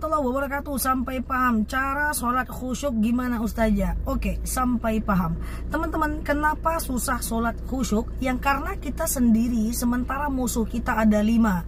warahmatullahi wabarakatuh. Sampai paham cara sholat khusyuk gimana Ustazah? Oke, sampai paham. Teman-teman, kenapa susah sholat khusyuk? Yang karena kita sendiri, sementara musuh kita ada 5.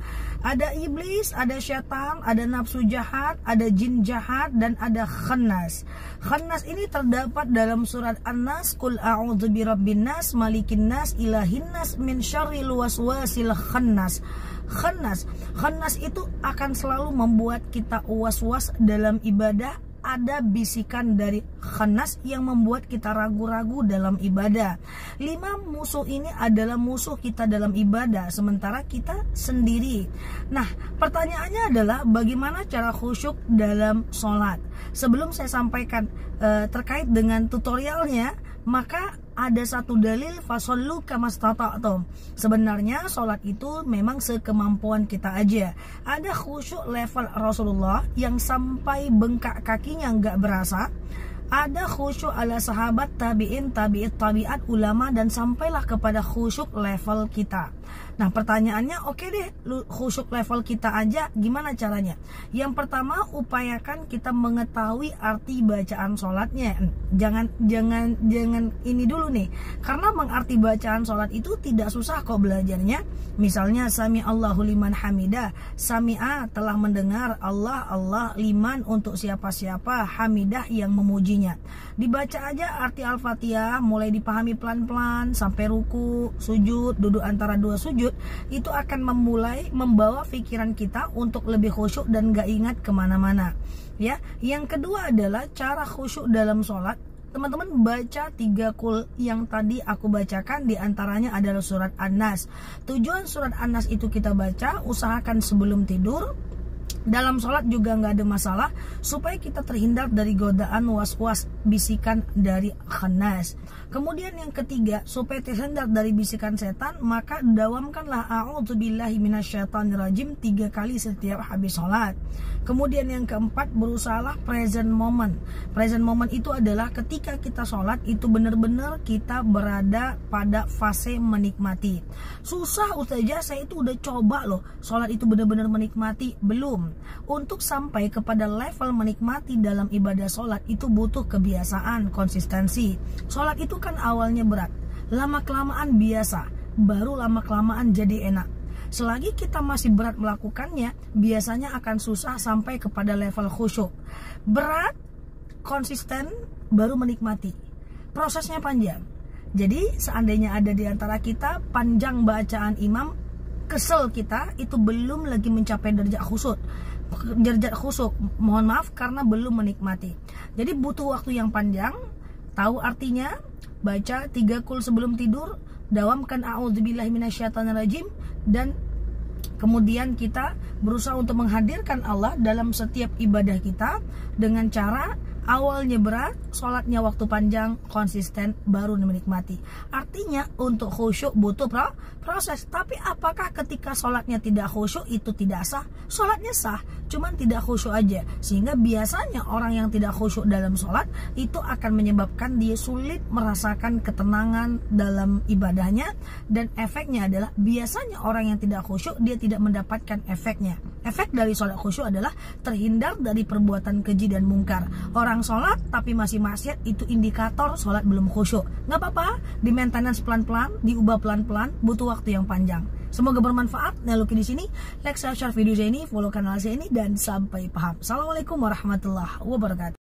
Ada iblis, ada syaitan, ada nafsu jahat, ada jin jahat, dan ada khannas. Khannas ini terdapat dalam surat An-Nas, Qul a'udzu birabbin nas, malikin nas, ilahin nas, min syarril waswasil khannas. Khannas itu akan selalu membuat kita was-was dalam ibadah. Ada bisikan dari khannas yang membuat kita ragu-ragu dalam ibadah. 5 musuh ini adalah musuh kita dalam ibadah, sementara kita sendiri. Nah, pertanyaannya adalah bagaimana cara khusyuk dalam sholat? Sebelum saya sampaikan terkait dengan tutorialnya, maka ada satu dalil, fasollu kamastata'tum. Sebenarnya sholat itu memang sekemampuan kita aja. Ada khusyuk level Rasulullah yang sampai bengkak kakinya nggak berasa. Ada khusyuk ala sahabat, tabi'in, tabi'at, ulama, dan sampailah kepada khusyuk level kita. Nah, pertanyaannya, oke deh, khusyuk level kita aja, gimana caranya? Yang pertama, upayakan kita mengetahui arti bacaan sholatnya. Jangan ini dulu nih, karena mengarti bacaan sholat itu tidak susah kok belajarnya. Misalnya, sami Allahu liman hamidah, sami'a telah mendengar, Allah liman untuk siapa-siapa, hamidah yang memuji. Dibaca aja arti Al-Fatihah, mulai dipahami pelan-pelan sampai ruku, sujud, duduk antara 2 sujud. Itu akan membawa pikiran kita untuk lebih khusyuk dan gak ingat kemana-mana. Ya, yang kedua adalah cara khusyuk dalam sholat. Teman-teman baca 3 qul yang tadi aku bacakan, diantaranya adalah surat An-Nas. Tujuan surat An-Nas itu kita baca, usahakan sebelum tidur. Dalam sholat juga nggak ada masalah, supaya kita terhindar dari godaan was-was bisikan dari khannas. Kemudian yang ketiga, supaya terhindar dari bisikan setan, maka dawamkanlah a'udzubillahi minasyaitonirrajim 3 kali setiap habis sholat. Kemudian yang keempat, berusahalah present moment. Present moment itu adalah ketika kita sholat itu benar-benar kita berada pada fase menikmati. Susah Ustazah, saya itu udah coba loh sholat itu benar-benar menikmati. Belum. Untuk sampai kepada level menikmati dalam ibadah sholat itu butuh kebiasaan, konsistensi. Sholat itu kan awalnya berat, lama-kelamaan biasa, baru lama-kelamaan jadi enak. Selagi kita masih berat melakukannya, biasanya akan susah sampai kepada level khusyuk. Berat, konsisten, baru menikmati. Prosesnya panjang. Jadi seandainya ada di antara kita panjang bacaan imam, kesel kita, itu belum lagi mencapai derajat khusyuk. Mohon maaf karena belum menikmati. Jadi butuh waktu yang panjang. Tahu artinya, baca 3 qul sebelum tidur, dawamkan a'udzubillahi minasyaitonirrajim, dan kemudian kita berusaha untuk menghadirkan Allah dalam setiap ibadah kita dengan cara awalnya berat, sholatnya waktu panjang, konsisten, baru menikmati. Artinya untuk khusyuk butuh proses. Tapi apakah ketika sholatnya tidak khusyuk itu tidak sah? Sholatnya sah, cuman tidak khusyuk aja. Sehingga biasanya orang yang tidak khusyuk dalam sholat itu akan menyebabkan dia sulit merasakan ketenangan dalam ibadahnya. Dan efeknya adalah biasanya orang yang tidak khusyuk dia tidak mendapatkan efeknya. Efek dari sholat khusyuk adalah terhindar dari perbuatan keji dan mungkar. Orang sholat tapi masih maksiat itu indikator sholat belum khusyuk. Nggak apa-apa, di maintenance pelan-pelan, diubah pelan-pelan, butuh waktu yang panjang. Semoga bermanfaat. Nah, Luki di sini, like, share video saya ini, follow kanal saya ini, dan sampai paham. Assalamualaikum warahmatullahi wabarakatuh.